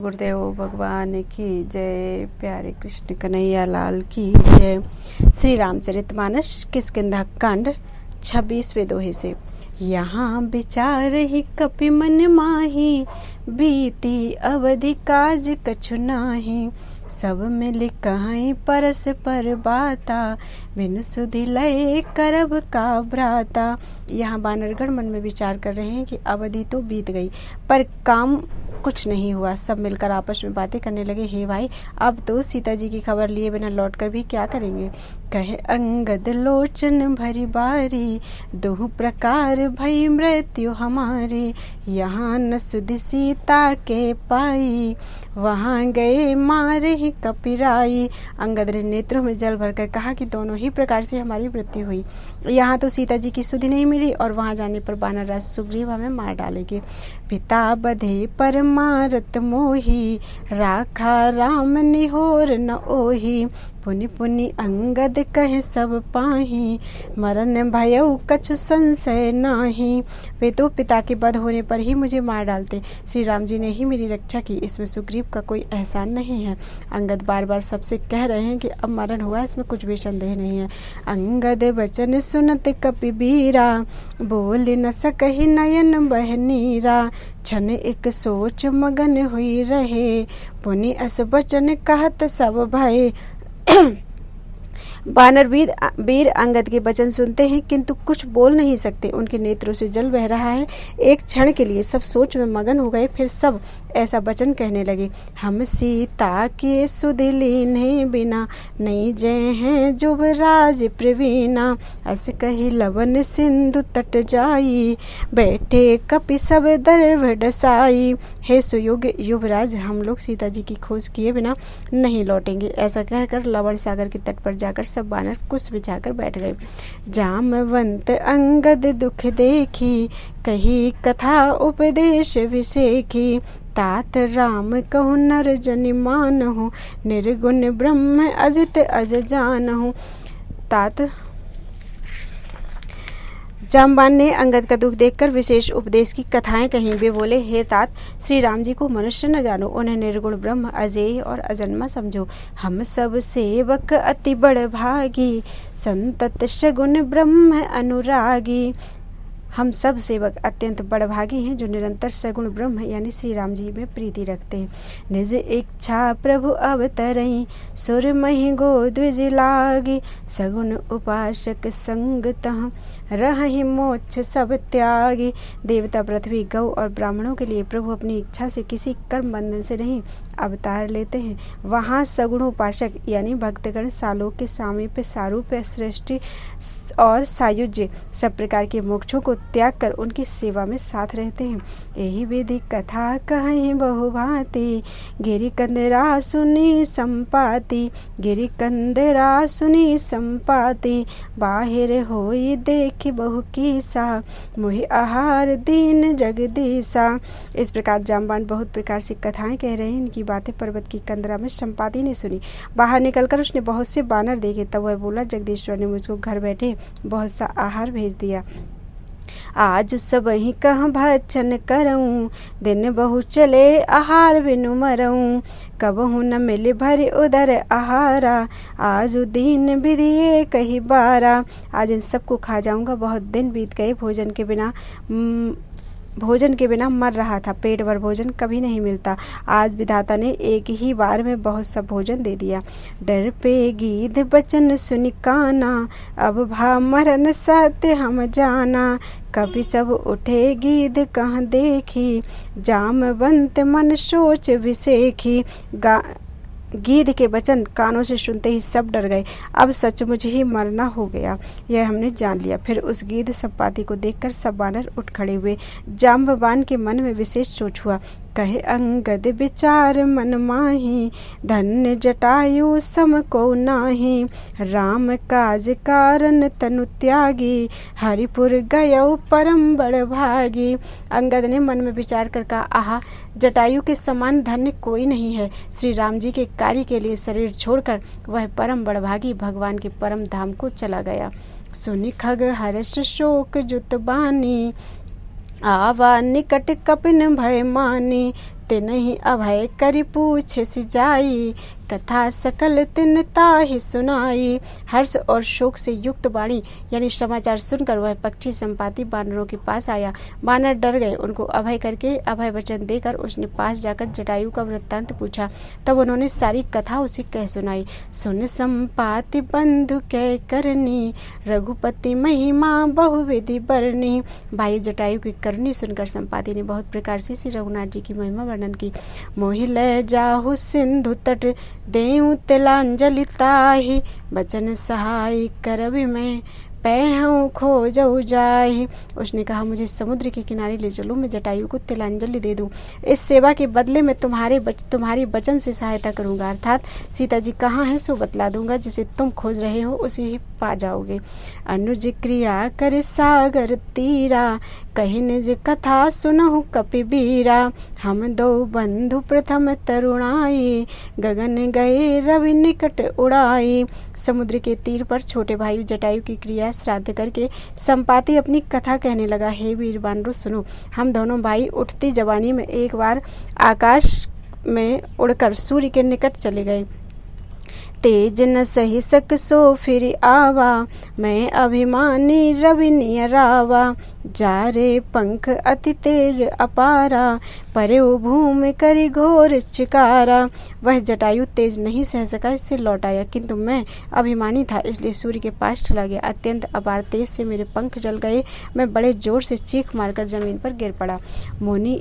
गुरुदेव भगवान की जय। प्यारे कृष्ण कन्हैया लाल की जय। श्री रामचरितमानस किष्किंधा कांड 26वें दोहे से। यहाँ विचार ही कपि मन माही, बीती अवधि काज कछु नाही। सब मिल कहीं परस पर बाता, बिनु सुधि लय करब का भ्राता। यहाँ बानरगण मन में विचार कर रहे हैं कि अवधि तो बीत गई पर काम कुछ नहीं हुआ। सब मिलकर आपस में बातें करने लगे, हे भाई अब तो सीता जी की खबर लिए बिना लौटकर भी क्या करेंगे। कहे अंगद लोचन भरी बारी, दोह प्रकार भई मृत्यु हमारी। यहाँ न सुधि सीता के पाई, वहाँ गए मारे ही कपिराई। अंगद ने नेत्रों में जल भरकर कहा कि दोनों ही प्रकार से हमारी मृत्यु हुई। यहाँ तो सीता जी की सुधि नहीं मिली और वहाँ जाने पर वानरराज सुग्रीव हमें मार डालेंगे। पिता बधे पर मारत मोही, राखा राम निहोर न ओही। पुनि पुनि अंगद कहे सब पाही, मरण भयउ कछु संशय नाही। वे तो पिता के वध होने पर ही मुझे मार डालते, श्री राम जी ने ही मेरी रक्षा की, इसमें सुग्रीव का कोई एहसान नहीं है। अंगद बार बार सबसे कह रहे हैं कि अब मरण हुआ, इसमें कुछ भी संदेह नहीं है। अंगद वचन सुनत कपि बीरा, बोल न सकहि नयन बह नीरा। क्षण एक सोच मगन हुई रहे, पुनि अस वचन कहत सब भय। वानर वीर अंगद के वचन सुनते हैं किंतु कुछ बोल नहीं सकते, उनके नेत्रों से जल बह रहा है। एक क्षण के लिए सब सोच में मगन हो गए, फिर सब ऐसा वचन कहने लगे। हम सीता के सुधि लीन्हे बिना, नहीं जय हैं जुबराज प्रवीणा। अस कही लवन सिंधु तट जाई, बैठे कपि सब दर्भ डसाई। हे सुयोग युवराज, हम लोग सीता जी की खोज किए बिना नहीं लौटेंगे। ऐसा कहकर लवण सागर के तट पर जाकर सब वानर कुश बिछाकर बैठ गए। जामवंत अंगद दुख देखी, कही कथा उपदेश विसेखी। तात राम कहु नर जनि मानहु, निर्गुण ब्रह्म अजित अज जानहु। तात जामवान ने अंगद का दुख देखकर विशेष उपदेश की कथाएं कहीं। वे बोले, हे तात, श्री राम जी को मनुष्य न जानो, उन्हें निर्गुण ब्रह्म अजेय और अजन्मा समझो। हम सब सेवक अति बड़ भागी, संतत सगुन ब्रह्म अनुरागी। हम सब सेवक अत्यंत बड़भागी हैं जो निरंतर सगुण ब्रह्म यानी श्री राम जी में प्रीति रखते हैं। निज इच्छा प्रभु अवतरई, सुर महि गो द्विज लागी। सगुण उपासक संग तह, रहहि मोक्ष सब त्यागी। देवता पृथ्वी गौ और ब्राह्मणों के लिए प्रभु अपनी इच्छा से किसी कर्म बंधन से नहीं अवतार लेते हैं। वहाँ सगुण उपासक यानी भक्तगण सालोक्य, सामीप्य, सारूप्य, सृष्टि और सायुज्य सब प्रकार के मोक्षों को त्याग कर उनकी सेवा में साथ रहते हैं। यही विधि कथा कहीं बहुभांति, गिरि कंदरा सुनी संपाति। गिरि कंदरा सुनी संपाति, बाहिर होई देखी बहु कीसा। मोहि आहार दीन जगदीसा। इस प्रकार जामवान बहुत प्रकार से कथाएं कह रहे हैं। इनकी बातें पर्वत की कंदरा में संपाति ने सुनी। बाहर निकलकर उसने बहुत से बानर देखे, तब वह बोला, जगदीश्वर ने मुझको घर बैठे बहुत सा आहार भेज दिया। आज सब ही कहाँ भक्षण करऊं, दिन बहु चले आहार बिनु मरऊं। कबहु न मिले भरे उदर आहारा, आज दीन विधिये कही बारा। आज इन सबको खा जाऊंगा, बहुत दिन बीत गए, भोजन के बिना मर रहा था। पेट भर भोजन कभी नहीं मिलता, आज विधाता ने एक ही बार में बहुत सा भोजन दे दिया। डर पे गीध बचन सुनि काना, अब भा मरन सत्य हम जाना। कभी सब उठे गीध कहाँ देखी, जामवंत मन सोच विसेखी। गीध के वचन कानों से सुनते ही सब डर गए, अब सचमुच ही मरना हो गया, यह हमने जान लिया। फिर उस गीध संपाति को देखकर सब वानर उठ खड़े हुए। जाम्बवान के मन में विशेष सोच हुआ। कहे अंगद विचार मन माही, धन्य जटायु सम को नाही। राम काज कारण तनु त्यागी, हरिपुर गयो परम बड़ भागी। अंगद ने मन में विचार कर कहा, आहा, जटायु के समान धन्य कोई नहीं है। श्री राम जी के कार्य के लिए शरीर छोड़कर वह परम बड़भागी भगवान के परम धाम को चला गया। सुनि खग हर्ष शोक जुत बानी, आवा निकट कपिन भय मानी। ते नहीं अभय करी पूछे सी जाई, कथा सकल तिन ताहि सुनाई। हर्ष और शोक से युक्त वाणी यानी समाचार सुनकर वह पक्षी संपाति वानरों के पास आया। वानर डर गए। उनको अभय करके अभय वचन देकर उसने पास जाकर जटायु का वृत्तांत पूछा। तब उन्होंने सारी कथा उसे कह सुनाई। सुन संपाति बंधु कै करनी, रघुपति महिमा बहुविधि बरनी। भाई जटायु की करनी सुनकर संपाति ने बहुत प्रकार से श्री रघुनाथ जी की महिमा वर्णन की। मोहि लय जाहु सिंधु तट, देऊं तिलांजलि ताहि। बचन सहाय करबि मैं, पैहूं खोजऊ जाहि। उसने कहा, मुझे समुद्र के किनारे ले चलो, मैं जटायु को तिलांजलि दे दूं। इस सेवा के बदले में तुम्हारी वचन से सहायता करूंगा, अर्थात सीता जी कहाँ हैं सो बतला दूंगा। जिसे तुम खोज रहे हो उसे ही पा जाओगे। अनुज क्रिया कर सागर तीरा, कही निज कथा सुनहु कपिबीरा। हम दो बंधु प्रथम तरुणाई, गगन गए रवि निकट उड़ाई। समुद्र के तीर पर छोटे भाई जटायु की क्रिया श्राद्ध करके संपाति अपनी कथा कहने लगा। हे वीर वानरों सुनो, हम दोनों भाई उठती जवानी में एक बार आकाश में उड़कर सूर्य के निकट चले गए। तेज न सही सक सो फिर आवा, मैं अभिमानी रवि नियरावा। जा रे पंख अति तेज अपारा, परे भूमि करी घोर चिकारा। वह जटायु तेज नहीं सह सका, इससे लौट आया, किंतु मैं अभिमानी था इसलिए सूर्य के पास चला गया। अत्यंत अपार तेज से मेरे पंख जल गए। मैं बड़े जोर से चीख मारकर जमीन पर गिर पड़ा। मुनि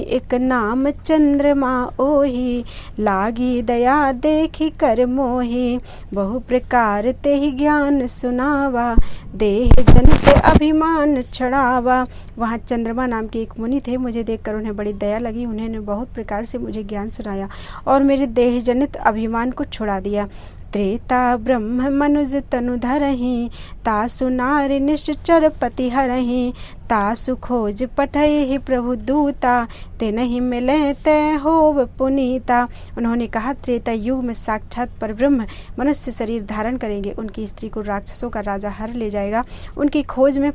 एक नाम चंद्रमा ओहि, लागी दया देखी कर मोहि। बहु प्रकार ते ही ज्ञान सुनावा, देह जनित अभिमान छड़ावा। वहाँ चंद्रमा नाम के एक मुनि थे। मुझे देखकर उन्हें बड़ी दया लगी। उन्होंने बहुत प्रकार से मुझे ज्ञान सुनाया और मेरे देह जनित अभिमान को छुड़ा दिया। त्रेता ब्रह्म मनुज तनु धरहि, तासु नारि निश्चर पति हरहि। तासु खोज पठहि प्रभु दूता, ते नहीं मिले ते होव पुनीता। उन्होंने कहा, त्रेता युग में साक्षात परब्रह्म मनुष्य शरीर धारण करेंगे। उनकी स्त्री को राक्षसों का राजा हर ले जाएगा। उनकी खोज में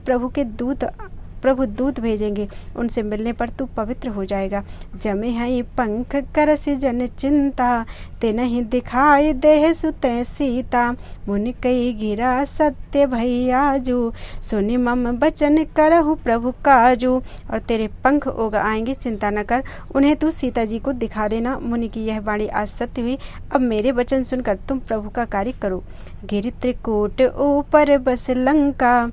प्रभु दूत भेजेंगे। उनसे मिलने पर तू पवित्र हो जाएगा। जमे हई पंख करसि जन चिंता, ते नहीं दिखाई देह सुते सीता। मुनि कई गिरा सत्य भैयाजू, सुनि मम बचन करहु प्रभु काजू। और तेरे पंख उग आएंगे, चिंता न कर, उन्हें तू सीता जी को दिखा देना। मुनि की यह वाणी आज सत्य हुई। अब मेरे वचन सुनकर तुम प्रभु का कार्य करो। गिरि त्रिकूट ऊपर बस लंका,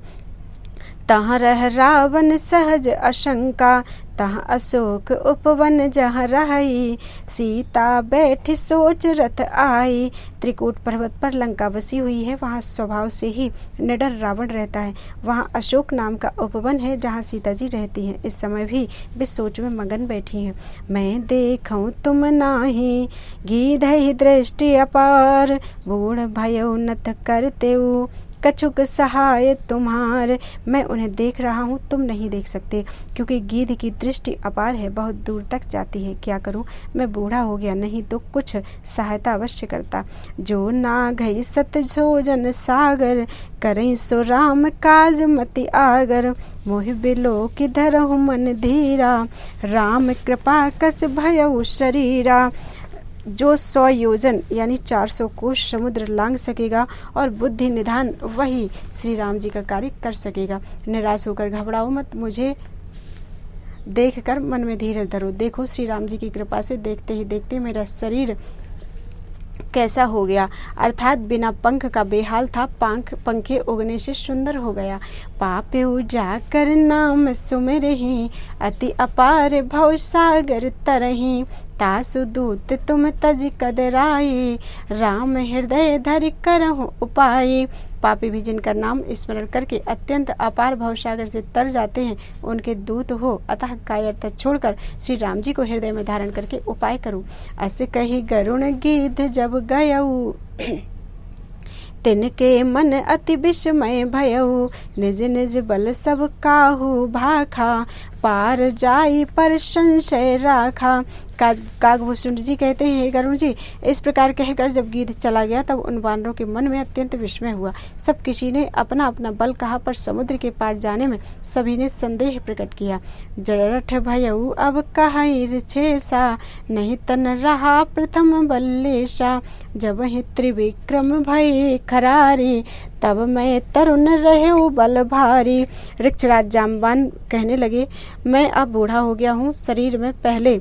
तहाँ रह रावण सहज अशंका। तहाँ अशोक उपवन जहाँ रही, सीता बैठी सोच रथ आई। त्रिकूट पर्वत पर लंका बसी हुई है। वहाँ स्वभाव से ही निडर रावण रहता है। वहाँ अशोक नाम का उपवन है जहाँ सीता जी रहती हैं। इस समय भी वे सोच में मगन बैठी हैं। मैं देखूं तुम नाही, गीधहि दृष्टि अपार। बूढ़ भयो नथ करतेऊ, कछुक सहाय तुम्हार। मैं उन्हें देख रहा हूँ, तुम नहीं देख सकते, क्योंकि गीध की दृष्टि अपार है, बहुत दूर तक जाती है। क्या करूँ, मैं बूढ़ा हो गया, नहीं तो कुछ सहायता अवश्य करता। जो ना गई सत सोजन सागर, करें सो राम काज मति आगर। मोहि बिलो की धरहु मन धीरा, राम कृपा कस भयउ शरीरा। जो 100 योजन यानी 400 कोश समुद्र लांघ सकेगा और बुद्धि निधान, वही श्री राम जी का कार्य कर सकेगा। निराश होकर घबराओ मत, मुझे देखकर मन में धीरज धरो। देखो, श्री राम जी की कृपा से देखते ही देखते मेरा शरीर कैसा हो गया, अर्थात बिना पंख का बेहाल था, पंखे उगने से सुंदर हो गया। पापे उजा कर नाम सुमिरहि, अति अपार भव सागर तरहि। तासु दूत तुम तज कदराई, राम हृदय धरि करहु उपाय। पापी भी जिनका नाम स्मरण करके अत्यंत अपार भवसागर से तर जाते हैं, उनके दूत हो। अतः कायरता छोड़कर श्री राम जी को हृदय में धारण करके उपाय करो। अस कही गरुण गीध जब गयऊ, तिनके मन अति विस्मय भयऊ। निज निज बल सब काहू भाखा, पार जाई पर संशय राखा। कागभूषण जी कहते हैं, हे गरुड़ जी, इस प्रकार कहकर जब गिद्ध चला गया तब उन वानरों के मन में अत्यंत विस्मय हुआ। सब किसी ने अपना अपना बल कहा, पर समुद्र के पार जाने में सभी ने संदेह प्रकट किया। जड़ठ भयऊ अब कहाई छेसा, नहीं तन रहा प्रथम बल्लेशा। जब ही त्रिविक्रम भय खरारी, तब मैं तरुण रहे बल भारी। वृक्षराज जाम्बान कहने लगे, मैं अब बूढ़ा हो गया हूँ, शरीर में पहले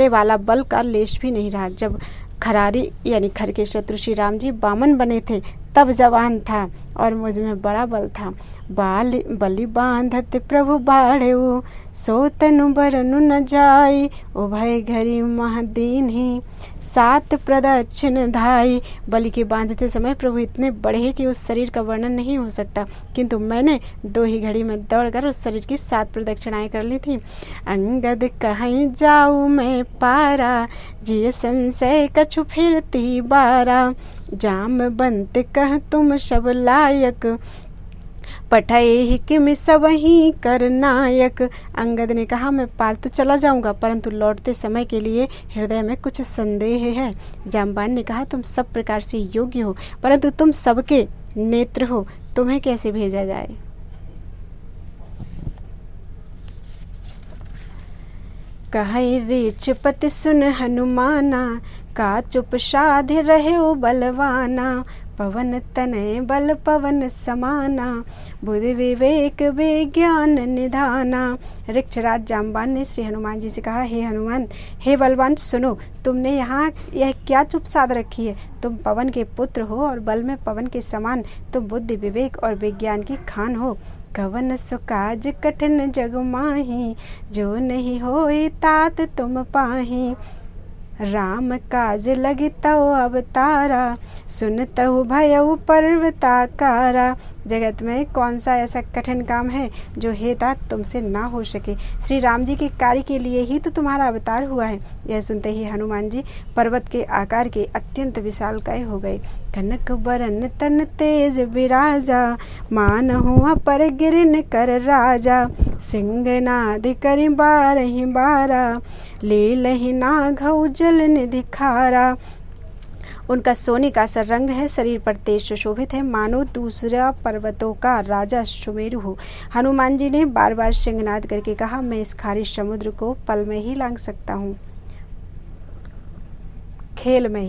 वाला बल का लेश भी नहीं रहा। जब खरारी यानी खर के शत्रु श्री राम जी बामन बने थे तब जवान था और मुझ में बड़ा बल था। बलि बांधत प्रभु बाढ़ेऊ, सो तनु बरनु न जाई। उभय घरी महदीन ही, सात प्रदक्षिण धाई। बलि के बांधते समय प्रभु इतने बड़े हैं कि उस शरीर का वर्णन नहीं हो सकता, किंतु मैंने 2 ही घड़ी में दौड़कर उस शरीर की 7 प्रदक्षिणाएं कर ली थी। अंगद कहीं जाऊँ मैं पारा, जिय संशय कछु फिरती बारा। जाम बंत कह तुम सब लायक, पठाए किम सब ही कर नायक। अंगद ने कहा, मैं पार तो चला जाऊंगा, परंतु लौटते समय के लिए हृदय में कुछ संदेह है। जाम्बान ने कहा, तुम सब प्रकार से योग्य हो, परंतु तुम सबके नेत्र हो, तुम्हें कैसे भेजा जाए। कहि रीछपति सुन हनुमाना, का चुप साध रहे बलवाना। पवन तनय बल पवन समाना, बुद्धि विवेक विज्ञान निधाना। वृक्षराज जाम्बान ने श्री हनुमान जी से कहा, हे हनुमान, हे बलवान, सुनो, तुमने यहाँ यह क्या चुप साध रखी है। तुम पवन के पुत्र हो और बल में पवन के समान तुम बुद्धि विवेक और विज्ञान की खान हो। कवन सुकाज कठिन जग माही, जो नहीं होई तात तुम पाही। राम काज लगी तव अवतारा, सुनतहु भयउ पर्वताकारा। जगत में कौन सा ऐसा कठिन काम है जो हे तात तुमसे ना हो सके। श्री राम जी के कार्य के लिए ही तो तुम्हारा अवतार हुआ है। यह सुनते ही हनुमान जी पर्वत के आकार के अत्यंत विशालकाय हो गए। कनक बरन तन तेज विराजा, मानहु अपर गिरन कर राजा। सिंहनाद करि बारहि बारा, लीलहि नाघउ जल निधि खारा। उनका सोने का सा रंग है, शरीर पर तेज सुशोभित है, मानो दूसरा पर्वतों का राजा सुमेरु हो। हनुमान जी ने बार बार सिंहनाद करके कहा, मैं इस खारी समुद्र को पल में ही लांघ सकता हूँ। खेल में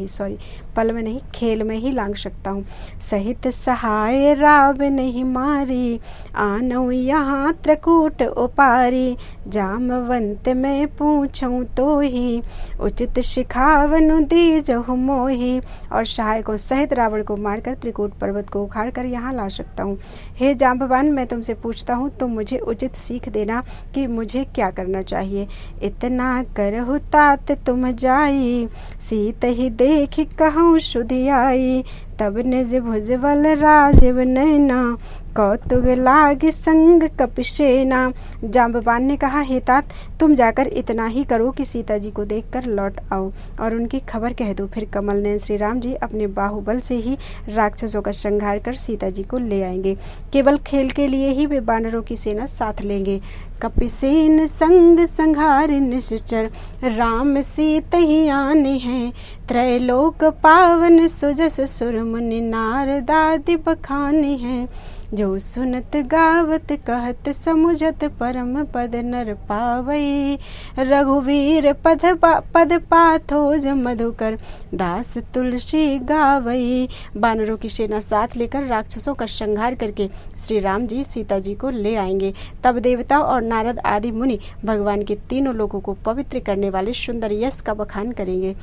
ही लांघ सकता हूँ। सहित सहाय राव नहीं मारी, आनऊ यहाँ त्रिकूट उपारी। जामवंत में पूछूं तो ही, उचित शिखावनु दीजहु मोही। और सहाय को सहित रावण को मारकर त्रिकूट पर्वत को उखाड़ कर यहाँ ला सकता हूँ। हे जाम्बवान, मैं तुमसे पूछता हूँ, तुम मुझे उचित सीख देना कि मुझे क्या करना चाहिए। इतना करहु तात तुम जाई, सीत ही देखी कहूँ शुद्धि आई। तब निज भुजबल राजीव नैना, कौतुक लाग संग कपिसेना। जाम्बवान ने कहा, हे तात, तुम जाकर इतना ही करो कि सीता जी को देखकर लौट आओ और उनकी खबर कह दो। फिर कमल नयन श्री राम जी अपने बाहुबल से ही राक्षसों का संहार कर सीता जी को ले आएंगे। केवल खेल के लिए ही वे वानरों की सेना साथ लेंगे। कपिसेन संग संहार निश्चर, राम सीत ही आने हैं। त्रैलोक पावन सुजस सुर मुनि नारदादि बखाने हैं। जो सुनत गावत कहत समुझत, परम पद नर पावई। रघुवीर पद पाथोज मधुकर, दास तुलसी गावई। वानरों की सेना साथ लेकर राक्षसों का संहार करके श्री राम जी सीता जी को ले आएंगे। तब देवता और नारद आदि मुनि भगवान के तीनों लोगों को पवित्र करने वाले सुंदर यश का बखान करेंगे,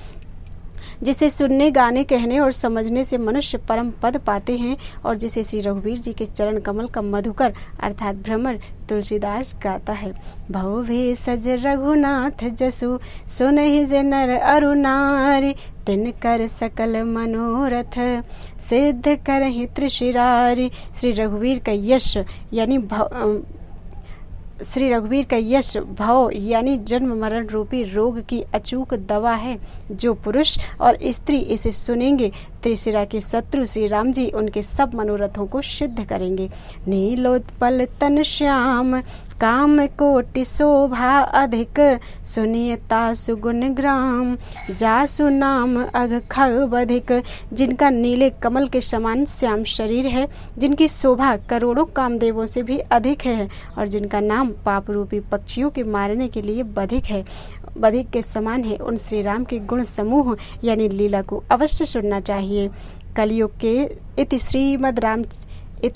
जिसे सुनने, गाने, कहने और समझने से मनुष्य परम पद पाते हैं और जिसे श्री रघुवीर जी के चरण कमल का मधुकर अर्थात भ्रमर तुलसीदास गाता है। भव भी सज रघुनाथ जसु, सुनहि जे नर अरु नारी। तिन कर सकल मनोरथ, सिद्ध करहि त्रिशिरारी। श्री रघुवीर का यश भव यानी जन्म मरण रूपी रोग की अचूक दवा है। जो पुरुष और स्त्री इसे सुनेंगे, त्रिशिरा के शत्रु श्री राम जी उनके सब मनोरथों को सिद्ध करेंगे। नीलोत्पल तन श्याम, काम कोटि शोभा अधिक, सुनियता सुगुण ग्राम, जासु नाम अघ खग अधिक। जिनका नीले कमल के समान श्याम शरीर है, जिनकी शोभा करोड़ों कामदेवों से भी अधिक है, और जिनका नाम पाप रूपी पक्षियों के मारने के लिए बधिक है, बधिक के समान है, उन श्री राम के गुण समूह यानी लीला को अवश्य सुनना चाहिए। कलयुग के इति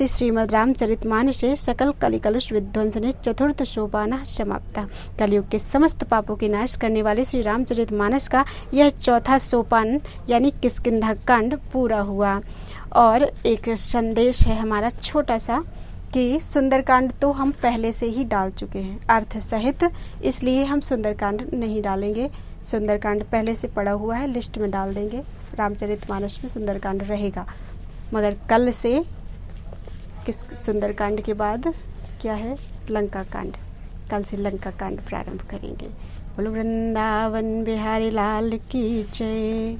श्रीमद् रामचरितमानसे सकल कलिकलुष विध्वंसने चतुर्थ सोपान समाप्ता। कलयुग के समस्त पापों के नाश करने वाले श्री रामचरितमानस का यह चौथा सोपान यानी किष्किंधा कांड पूरा हुआ। और एक संदेश है हमारा छोटा सा कि सुंदरकांड तो हम पहले से ही डाल चुके हैं अर्थ सहित, इसलिए हम सुंदरकांड नहीं डालेंगे। सुंदरकांड पहले से पड़ा हुआ है, लिस्ट में डाल देंगे। रामचरितमानस में सुंदरकांड रहेगा, मगर कल से किस सुंदरकांड के बाद क्या है, लंका कांड। कल से लंका कांड प्रारंभ करेंगे। बोलो वृंदावन बिहारी लाल की जय।